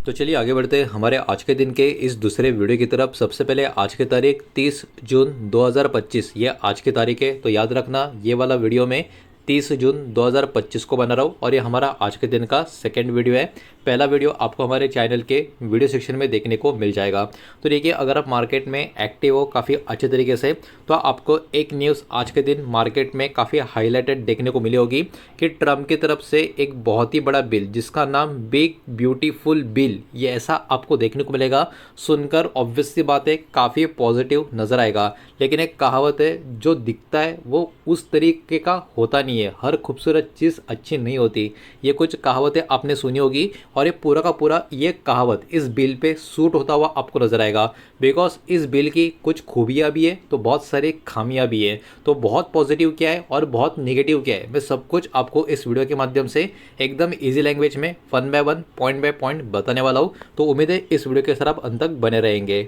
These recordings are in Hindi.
तो चलिए आगे बढ़ते हैं हमारे आज के दिन के इस दूसरे वीडियो की तरफ। सबसे पहले आज की तारीख 30 जून 2025, ये आज की तारीख है। तो याद रखना ये वाला वीडियो में 30 जून 2025 को बना रहा हूँ और ये हमारा आज के दिन का सेकंड वीडियो है। पहला वीडियो आपको हमारे चैनल के वीडियो सेक्शन में देखने को मिल जाएगा। तो देखिए, अगर आप मार्केट में एक्टिव हो काफ़ी अच्छे तरीके से, तो आपको एक न्यूज़ आज के दिन मार्केट में काफ़ी हाईलाइटेड देखने को मिली होगी कि ट्रम्प की तरफ से एक बहुत ही बड़ा बिल जिसका नाम बिग ब्यूटीफुल बिल, ये ऐसा आपको देखने को मिलेगा। सुनकर ऑब्वियस सी बात है काफ़ी पॉजिटिव नज़र आएगा, लेकिन एक कहावत है जो दिखता है वो उस तरीके का होता नहीं है। हर खूबसूरत चीज़ अच्छी नहीं होती। ये कुछ कहावतें आपने सुनी होगी और ये पूरा का पूरा ये कहावत इस बिल पे सूट होता हुआ आपको नजर आएगा। बिकॉज इस बिल की कुछ खूबियाँ भी है तो बहुत सारी खामियाँ भी है। तो बहुत पॉजिटिव क्या है और बहुत नेगेटिव क्या है, मैं सब कुछ आपको इस वीडियो के माध्यम से एकदम ईजी लैंग्वेज में one by one point by point बताने वाला हूँ। तो उम्मीद है इस वीडियो के साथ आप अंत तक बने रहेंगे।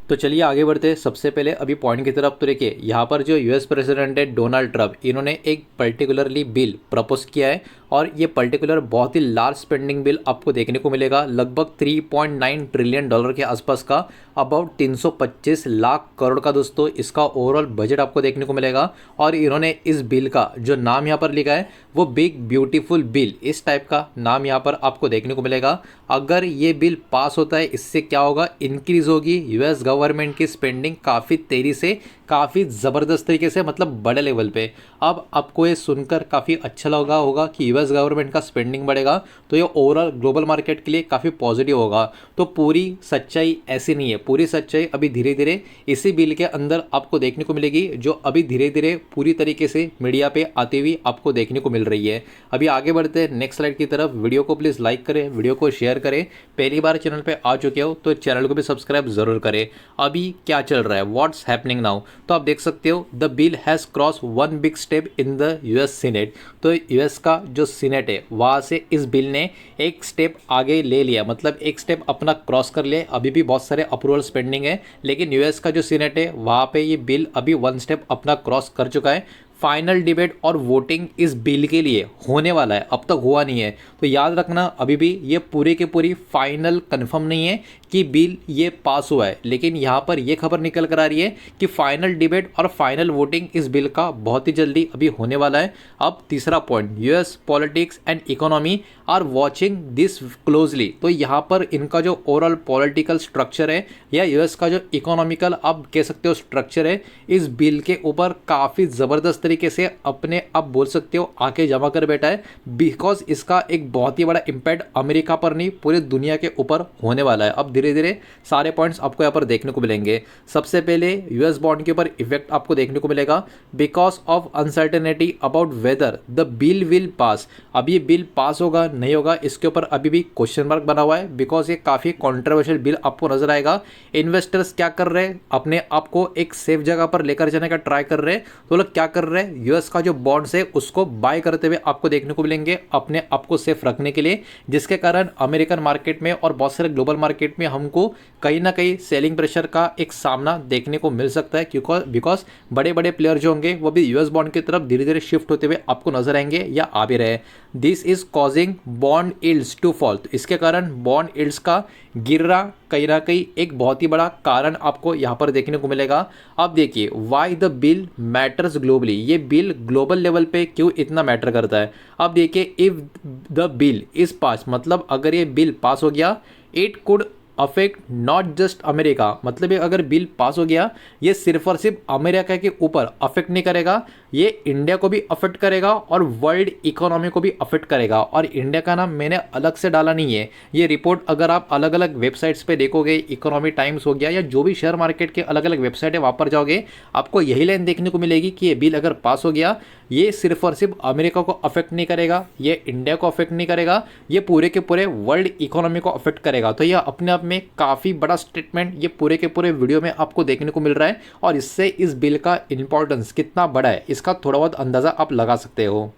तो चलिए आगे बढ़ते हैं। सबसे पहले अभी पॉइंट की तरफ तो देखिए, यहाँ पर जो यूएस प्रेसिडेंट है डोनाल्ड ट्रंप, इन्होंने एक पर्टिकुलरली बिल प्रपोज किया है और ये पर्टिकुलर बहुत ही लार्ज स्पेंडिंग बिल आपको देखने को मिलेगा। लगभग 3.9 ट्रिलियन डॉलर के आसपास का, अबाउट 325 लाख करोड़ का दोस्तों इसका ओवरऑल बजट आपको देखने को मिलेगा। और इन्होंने इस बिल का जो नाम यहाँ पर लिखा है वो बिग ब्यूटीफुल बिल, इस टाइप का नाम यहाँ पर आपको देखने को मिलेगा। अगर ये बिल पास होता है, इससे क्या होगा, इंक्रीज होगी यूएस गवर्नमेंट की स्पेंडिंग काफ़ी तेज़ी से, काफ़ी ज़बरदस्त तरीके से, मतलब बड़े लेवल पे। अब आपको ये सुनकर काफ़ी अच्छा लगा होगा कि यूएस गवर्नमेंट का स्पेंडिंग बढ़ेगा, तो ये ओवरऑल ग्लोबल मार्केट के लिए काफ़ी पॉजिटिव होगा। तो पूरी सच्चाई ऐसी नहीं है, पूरी सच्चाई अभी धीरे धीरे इसी बिल के अंदर आपको देखने को मिलेगी, जो अभी धीरे धीरे पूरी तरीके से मीडिया पे आती हुई आपको देखने को मिल रही है। अभी आगे बढ़ते हैं नेक्स्ट स्लाइड की तरफ। वीडियो को प्लीज़ लाइक करें, वीडियो को शेयर करें। पहली बार चैनल पे आ चुके हो तो चैनल को भी सब्सक्राइब जरूर करें। अभी क्या चल रहा है, व्हाट्स हैपनिंग नाउ, तो आप देख सकते हो the bill has cross one big step in the US senate. तो यूएस का जो सीनेट है वहाँ से इस बिल ने एक स्टेप आगे ले लिया, मतलब एक स्टेप अपना क्रॉस कर लिया। अभी भी बहुत सारे अप्रूवल्स पेंडिंग है, लेकिन यूएस का जो सीनेट है वहाँ पे ये बिल अभी वन स्टेप अपना क्रॉस कर चुका है। फाइनल डिबेट और वोटिंग इस बिल के लिए होने वाला है, अब तक हुआ नहीं है। तो याद रखना अभी भी ये पूरी की पूरी फाइनल कंफर्म नहीं है कि बिल ये पास हुआ है, लेकिन यहाँ पर ये खबर निकल कर आ रही है कि फाइनल डिबेट और फाइनल वोटिंग इस बिल का बहुत ही जल्दी अभी होने वाला है। अब तीसरा point, US politics and economy are watching this closely. तो यहाँ पर इनका जो ओवरऑल पॉलिटिकल स्ट्रक्चर है या यूएस का जो इकोनॉमिकल आप कह सकते हो स्ट्रक्चर है, इस बिल के ऊपर काफ़ी ज़बरदस्त तरीके से अपने आप बोल सकते हो आके जमा कर बैठा है। बिकॉज इसका एक बहुत ही बड़ा इम्पैक्ट अमेरिका पर नहीं पूरी दुनिया के ऊपर होने वाला है। अब धीरे धीरे सारे पॉइंट्स आपको यहाँ पर देखने को मिलेंगे। सबसे पहले यूएस बॉन्ड के ऊपर इफेक्ट आपको देखने को मिलेगा because of uncertainty about whether the bill will pass. अब ये बिल पास होगा नहीं होगा इसके ऊपर अभी भी क्वेश्चन मार्क बना हुआ है, बिकॉज ये काफ़ी कॉन्ट्रोवर्शियल बिल आपको नजर आएगा। इन्वेस्टर्स क्या कर रहे हैं, अपने आप को एक सेफ जगह पर लेकर जाने का ट्राई कर रहे हैं। तो लोग क्या कर रहे हैं, यूएस का जो बॉन्ड्स है उसको बाय करते हुए आपको देखने को मिलेंगे अपने आप को सेफ रखने के लिए, जिसके कारण अमेरिकन मार्केट में और बहुत सारे ग्लोबल मार्केट में हमको कहीं ना कहीं सेलिंग प्रेशर का एक सामना देखने को मिल सकता है। क्योंकि बिकॉज बड़े बड़े प्लेयर जो होंगे वो भी यूएस बॉन्ड की तरफ धीरे धीरे शिफ्ट होते हुए आपको नजर आएंगे या आ भी रहे। This is causing bond yields to fall. तो इसके कारण बॉन्ड यील्ड्स का गिरना कहीं ना कहीं एक बहुत ही बड़ा कारण आपको यहाँ पर देखने को मिलेगा। अब देखिए why the bill matters globally, ये बिल ग्लोबल लेवल पे क्यों इतना मैटर करता है। अब देखिए if the bill is pass, मतलब अगर ये बिल पास हो गया, it could affect not just America, मतलब ये अगर बिल पास हो गया ये सिर्फ और सिर्फ अमेरिका के ऊपर अफेक्ट नहीं करेगा, ये इंडिया को भी अफेक्ट करेगा और वर्ल्ड इकोनॉमी को भी अफेक्ट करेगा। और इंडिया का नाम मैंने अलग से डाला नहीं है, ये रिपोर्ट अगर आप अलग अलग वेबसाइट्स पे देखोगे, इकोनॉमी टाइम्स हो गया या जो भी शेयर मार्केट के अलग अलग वेबसाइट है वहाँ पर जाओगे, आपको यही लाइन देखने को मिलेगी कि ये बिल अगर पास हो गया ये सिर्फ और सिर्फ अमेरिका को अफेक्ट नहीं करेगा, ये इंडिया को अफेक्ट नहीं करेगा, ये पूरे के पूरे वर्ल्ड इकोनॉमी को अफेक्ट करेगा। तो यह अपने आप में काफ़ी बड़ा स्टेटमेंट ये पूरे के पूरे वीडियो में आपको देखने को मिल रहा है, और इससे इस बिल का इंपॉर्टेंस कितना बड़ा है इसका थोड़ा बहुत अंदाज़ा आप लगा सकते हो।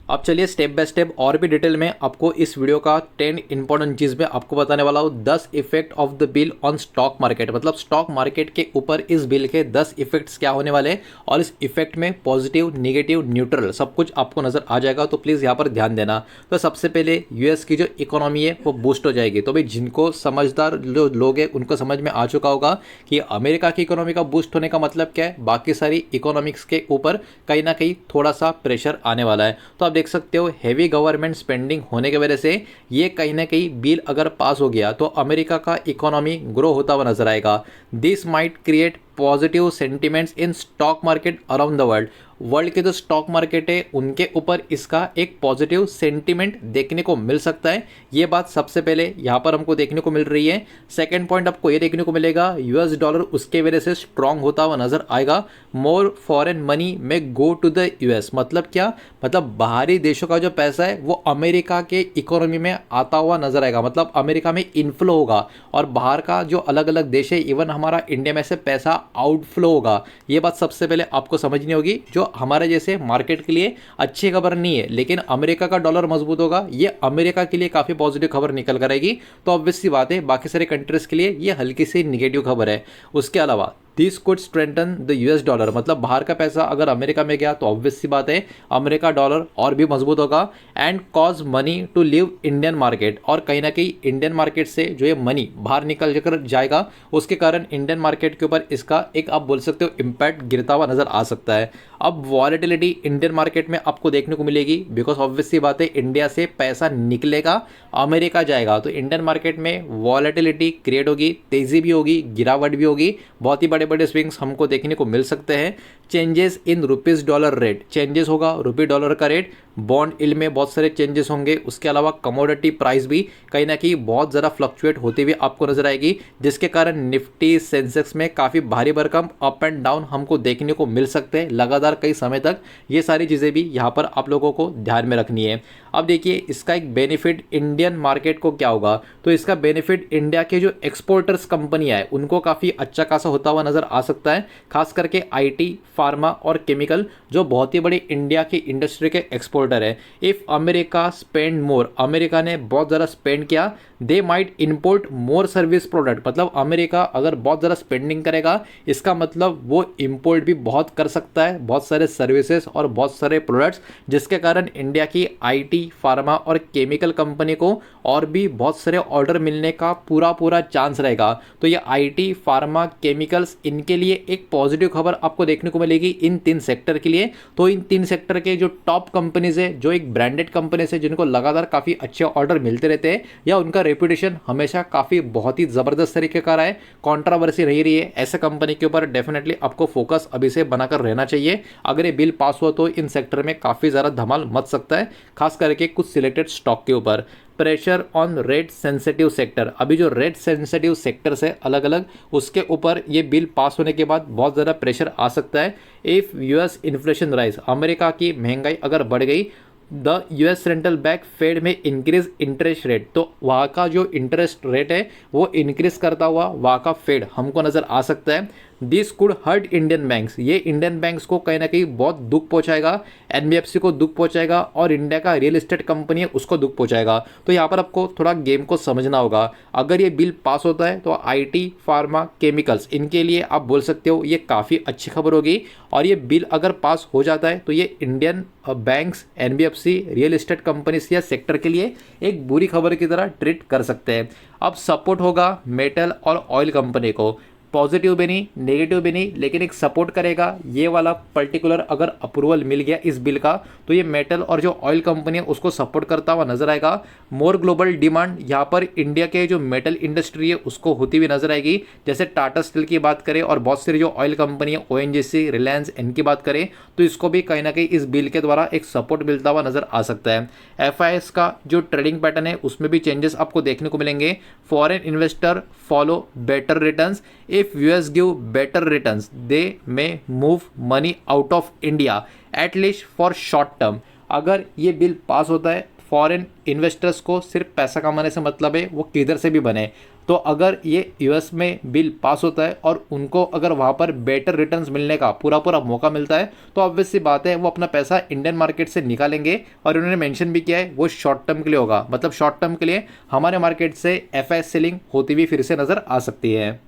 अब चलिए स्टेप बाय स्टेप और भी डिटेल में आपको इस वीडियो का 10 इंपॉर्टेंट चीज़ में आपको बताने वाला हूँ। 10 effect of the bill on stock market, मतलब स्टॉक मार्केट के ऊपर इस बिल के 10 इफेक्ट्स क्या होने वाले हैं और इस इफेक्ट में पॉजिटिव, नेगेटिव, न्यूट्रल सब कुछ आपको नजर आ जाएगा। तो प्लीज़ यहाँ पर ध्यान देना। तो सबसे पहले यूएस की जो इकोनॉमी है वो बूस्ट हो जाएगी। तो भाई जिनको समझदार जो लोग हैं उनको समझ में आ चुका होगा कि अमेरिका की इकोनॉमी का बूस्ट होने का मतलब क्या है, बाकी सारी इकोनॉमिक्स के ऊपर कहीं ना कहीं थोड़ा सा प्रेशर आने वाला है। तो आप देख सकते हो हेवी गवर्नमेंट स्पेंडिंग होने की वजह से ये कहीं ना कहीं बिल अगर पास हो गया तो अमेरिका का इकोनॉमी ग्रो होता हुआ नजर आएगा। This might create positive sentiments in stock market around the world. World के जो स्टॉक मार्केट है उनके ऊपर इसका एक पॉजिटिव सेंटिमेंट देखने को मिल सकता है। ये बात सबसे पहले यहाँ पर हमको देखने को मिल रही है। सेकंड पॉइंट आपको ये देखने को मिलेगा यूएस डॉलर उसके वजह से स्ट्रांग होता हुआ नजर आएगा। मोर फॉरेन मनी में गो टू द यूएस, मतलब क्या, मतलब बाहरी देशों का जो पैसा है वो अमेरिका के इकोनॉमी में आता हुआ नजर आएगा, मतलब अमेरिका में इनफ्लो होगा और बाहर का जो अलग अलग देश है इवन हमारा इंडिया में से पैसा आउटफ्लो होगा। ये बात सबसे पहले आपको समझनी होगी। जो हमारे जैसे मार्केट के लिए अच्छी खबर नहीं है, लेकिन अमेरिका का डॉलर मजबूत होगा, ये अमेरिका के लिए काफी पॉजिटिव खबर निकल कर आएगी। तो ऑब्वियस सी बात है बाकी सारे कंट्रीज के लिए ये हल्की सी निगेटिव खबर है। उसके अलावा this could strengthen the US dollar, मतलब बाहर का पैसा अगर अमेरिका में गया तो ऑब्वियस सी बात है अमेरिका डॉलर और भी मजबूत होगा। And cause money to leave Indian market, और कहीं ना कहीं इंडियन मार्केट से जो ये मनी बाहर निकल कर जाएगा उसके कारण इंडियन मार्केट के ऊपर इसका एक आप बोल सकते हो इम्पैक्ट गिरता हुआ नजर आ सकता है। अब वॉलेटिलिटी इंडियन मार्केट में आपको देखने को मिलेगी, बिकॉज ऑब्वियस सी बात है इंडिया से पैसा निकलेगा अमेरिका जाएगा, तो इंडियन मार्केट में वॉलेटिलिटी क्रिएट होगी, तेजी भी होगी, गिरावट भी होगी, बहुत ही बड़े बड़े स्विंग्स हमको देखने को मिल सकते हैं। Changes in rupees dollar rate, changes होगा रुपये डॉलर का रेट, बॉन्ड इल्ड में बहुत सारे चेंजेस होंगे। उसके अलावा कमोडिटी प्राइस भी कहीं ना कहीं बहुत ज़्यादा फ्लक्चुएट होती हुई आपको नजर आएगी, जिसके कारण निफ्टी सेंसेक्स में काफ़ी भारी भरकम अप एंड डाउन हमको देखने को मिल सकते हैं लगातार कई समय तक। ये सारी चीज़ें भी यहाँ पर आप लोगों को ध्यान में रखनी है। अब देखिए इसका एक बेनिफिट इंडियन मार्केट को क्या होगा, तो इसका बेनिफिट इंडिया के जो एक्सपोर्टर्स कंपनियां है उनको काफ़ी अच्छा खासा होता हुआ नजर आ सकता है, खास करके आईटी, फार्मा और केमिकल जो बहुत ही बड़ी इंडिया की इंडस्ट्री के एक्सपोर्टर है। If America spend more, America ने बहुत ज़्यादा स्पेंड किया, they might import more service product, मतलब अमेरिका अगर बहुत ज़्यादा स्पेंडिंग करेगा इसका मतलब वो इंपोर्ट भी बहुत कर सकता है, बहुत सारे सर्विसेज और बहुत सारे प्रोडक्ट्स, जिसके कारण इंडिया की आईटी, फार्मा और केमिकल कंपनी को और भी बहुत सारे ऑर्डर मिलने का पूरा चांस रहेगा। तो ये आईटी, फार्मा, केमिकल्स इनके लिए एक पॉजिटिव खबर आपको देखने को मिलेगी इन 3 सेक्टर के लिए। तो इन 3 सेक्टर के जो टॉप कंपनीज है, जो एक ब्रांडेड कंपनीज है जिनको लगातार काफ़ी अच्छे ऑर्डर मिलते रहते हैं या उनका रेपुटेशन हमेशा काफ़ी बहुत ही ज़बरदस्त तरीके का रहा है, कंट्रोवर्सी नहीं रही है, ऐसे कंपनी के ऊपर डेफिनेटली आपको फोकस अभी से बनाकर रहना चाहिए। अगर ये बिल पास हुआ तो इन सेक्टर में काफ़ी ज़्यादा धमाल मच सकता है, खास करके कुछ सिलेक्टेड स्टॉक के ऊपर। Pressure on rate sensitive sector, अभी जो रेट सेंसिटिव सेक्टर्स है अलग अलग, उसके ऊपर ये बिल पास होने के बाद बहुत ज़्यादा प्रेशर आ सकता है। If US inflation rise, America की महंगाई अगर बढ़ गई, the US central bank Fed में इंक्रीज इंटरेस्ट रेट, तो वहाँ का जो इंटरेस्ट रेट है वो इंक्रीज करता हुआ वहाँ का फेड हमको नज़र आ सकता है। This could hurt Indian banks, ये इंडियन बैंक्स को कहीं ना कहीं बहुत दुख पहुंचाएगा, एनबीएफसी को दुख पहुंचाएगा और इंडिया का रियल एस्टेट कंपनी है उसको दुख पहुंचाएगा। तो यहाँ पर आपको थोड़ा गेम को समझना होगा। अगर ये बिल पास होता है तो आईटी, फार्मा, केमिकल्स इनके लिए आप बोल सकते हो ये काफ़ी अच्छी खबर होगी, और ये बिल अगर पास हो जाता है तो ये Indian banks, NBFC, real estate companies या सेक्टर के लिए एक बुरी खबर की तरह ट्रीट कर सकते हैं। अब सपोर्ट होगा मेटल और ऑयल कंपनी को, पॉजिटिव भी नहीं, नेगेटिव भी नहीं, लेकिन एक सपोर्ट करेगा ये वाला पर्टिकुलर। अगर अप्रूवल मिल गया इस बिल का तो ये मेटल और जो ऑयल कंपनी है उसको सपोर्ट करता हुआ नजर आएगा। मोर ग्लोबल डिमांड, यहाँ पर इंडिया के जो मेटल इंडस्ट्री है उसको होती हुई नजर आएगी, जैसे टाटा स्टील की बात करें और बहुत सारी जो ऑयल कंपनी है ओएनजीसी, रिलायंस, इनकी बात करें तो इसको भी कहीं ना कहीं इस बिल के द्वारा एक सपोर्ट मिलता हुआ नजर आ सकता है। एफआईएस का जो ट्रेडिंग पैटर्न है उसमें भी चेंजेस आपको देखने को मिलेंगे। Foreign investor follow better returns, if US give better returns they may move money out of India at least for short term. अगर ये बिल पास होता है फॉरेन इन्वेस्टर्स को सिर्फ पैसा कमाने से मतलब है, वो किधर से भी बने, तो अगर ये यूएस में बिल पास होता है और उनको अगर वहाँ पर बेटर रिटर्न्स मिलने का पूरा पूरा मौका मिलता है तो ऑब्वियस सी बात है वो अपना पैसा इंडियन मार्केट से निकालेंगे। और उन्होंने मेंशन भी किया है वो शॉर्ट टर्म के लिए होगा, मतलब शॉर्ट टर्म के लिए हमारे मार्केट से एफआई सेलिंग होती हुई फिर से नज़र आ सकती है।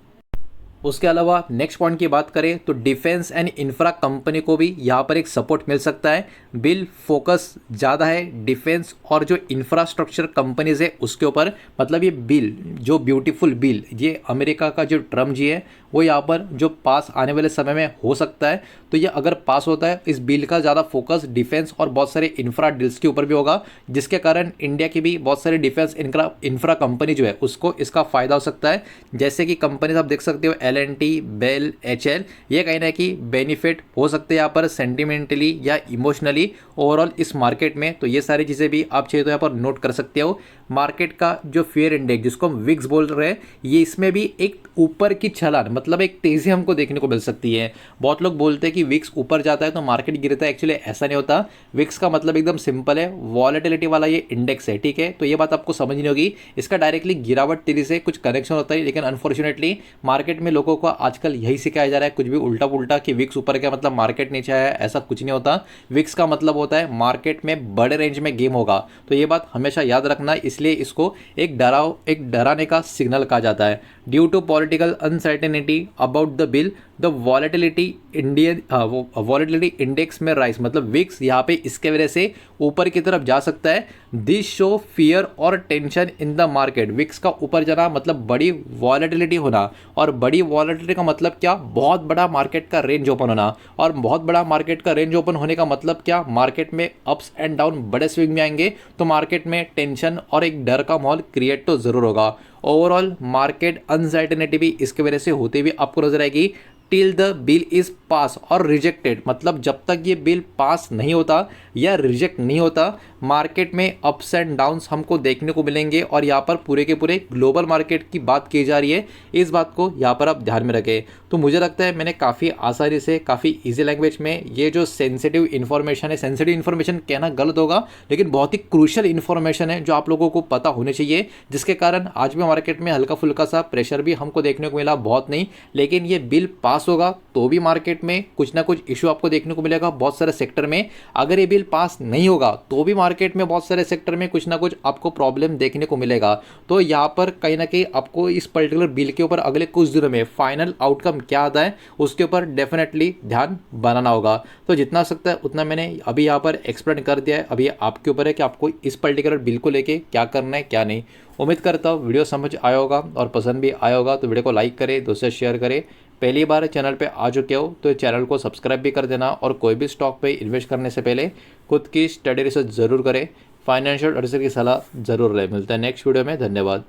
उसके अलावा नेक्स्ट पॉइंट की बात करें तो डिफेंस एंड इंफ्रा कंपनी को भी यहाँ पर एक सपोर्ट मिल सकता है। बिल फोकस ज़्यादा है डिफेंस और जो इंफ्रास्ट्रक्चर कंपनीज है उसके ऊपर, मतलब ये बिल जो ब्यूटीफुल बिल ये अमेरिका का जो ट्रम्प जी है वो यहाँ पर जो पास आने वाले समय में हो सकता है, तो ये अगर पास होता है इस बिल का ज़्यादा फोकस डिफेंस और बहुत सारे इंफ्रा डील्स के ऊपर भी होगा, जिसके कारण इंडिया की भी बहुत सारी डिफेंस इंफ्रा कंपनी जो है उसको इसका फ़ायदा हो सकता है। जैसे कि कंपनीज आप देख सकते हो L&T, बेल, HL, ये कहीं ना कहीं बेनिफिट हो सकते हैं यहाँ पर सेंटिमेंटली या इमोशनली ओवरऑल इस मार्केट में। तो ये सारी चीज़ें भी आप चाहिए तो यहाँ पर नोट कर सकते हो। मार्केट का जो फियर इंडेक्स जिसको हम विक्स बोल रहे हैं, ये इसमें भी एक ऊपर की छलांग मतलब एक तेज़ी हमको देखने को मिल सकती है। बहुत लोग बोलते हैं कि विक्स ऊपर जाता है तो मार्केट गिरता है, एक्चुअली ऐसा नहीं होता। विक्स का मतलब एकदम सिंपल है, वॉलेटिलिटी वाला ये इंडेक्स है, ठीक है। तो ये बात आपको समझनी होगी, इसका डायरेक्टली गिरावट तेजी से कुछ कनेक्शन होता है, लेकिन अनफॉर्चुनेटली मार्केट में लोगों को आजकल यही सिखाया जा रहा है कुछ भी उल्टा पुल्टा कि विक्स ऊपर का मतलब मार्केट नीचे आया है, ऐसा कुछ नहीं होता। विक्स का मतलब होता है मार्केट में बड़े रेंज में गेम होगा, तो ये बात हमेशा याद रखना। इसलिए इसको एक डराने का सिग्नल कहा जाता है। Due to political uncertainty about the bill the volatility index में राइज, मतलब विक्स यहाँ पे इसके वजह से ऊपर की तरफ जा सकता है। दिस शो फियर और tension in the market, VIX का ऊपर जाना मतलब बड़ी वॉलेटिलिटी होना, और बड़ी वॉलेटिलिटी का मतलब क्या, बहुत बड़ा मार्केट का रेंज ओपन होना, और बहुत बड़ा मार्केट का रेंज ओपन होने का मतलब क्या, मार्केट में अप्स एंड डाउन बड़े स्विंग में आएंगे, तो मार्केट में टेंशन और एक डर का माहौल क्रिएट तो जरूर होगा। ओवरऑल मार्केट अनसर्टेनिटी भी इसके वजह से होती हुई आपको नजर आएगी। Till the bill is pass और रिजेक्टेड, मतलब जब तक ये बिल पास नहीं होता या रिजेक्ट नहीं होता, मार्केट में अप्स एंड डाउन्स हमको देखने को मिलेंगे। और यहाँ पर पूरे के पूरे ग्लोबल मार्केट की बात की जा रही है, इस बात को यहाँ पर आप ध्यान में रखें। तो मुझे लगता है मैंने काफ़ी आसानी से काफ़ी ईजी लैंग्वेज में ये जो सेंसिटिव इन्फॉर्मेशन है, सेंसिटिव इन्फॉर्मेशन कहना गलत होगा, लेकिन बहुत ही क्रूशियल इन्फॉर्मेशन है जो आप लोगों को पता होनी चाहिए, जिसके कारण आज भी मार्केट में हल्का फुल्का सा प्रेशर भी हमको देखने को मिला, बहुत नहीं, लेकिन ये बिल पास होगा तो भी मार्केट में कुछ ना कुछ इशू आपको देखने को मिलेगा बहुत सारे सेक्टर में। अगर ये बिल पास नहीं होगा तो भी मार्केट में बहुत सारे सेक्टर में कुछ ना कुछ आपको प्रॉब्लम देखने को मिलेगा। तो यहाँ पर कहीं ना कहीं आपको इस पर्टिकुलर बिल के ऊपर अगले कुछ दिनों में फाइनल आउटकम क्या आता है उसके ऊपर डेफिनेटली ध्यान बनाना होगा। तो जितना सकता है उतना मैंने अभी यहाँ पर एक्सप्लेन कर दिया है। अभी आपके ऊपर है कि आपको इस पर्टिकुलर बिल को लेके क्या करना है क्या नहीं। उम्मीद करता हूँ वीडियो समझ आया होगा और पसंद भी आया होगा। तो वीडियो को लाइक करें, दोस्तों शेयर करें। पहली बार चैनल पे आ चुके हो तो चैनल को सब्सक्राइब भी कर देना, और कोई भी स्टॉक पे इन्वेस्ट करने से पहले खुद की स्टडी रिसर्च ज़रूर करें, फाइनेंशियल एडवाइजर की सलाह ज़रूर लें। मिलता है नेक्स्ट वीडियो में, धन्यवाद।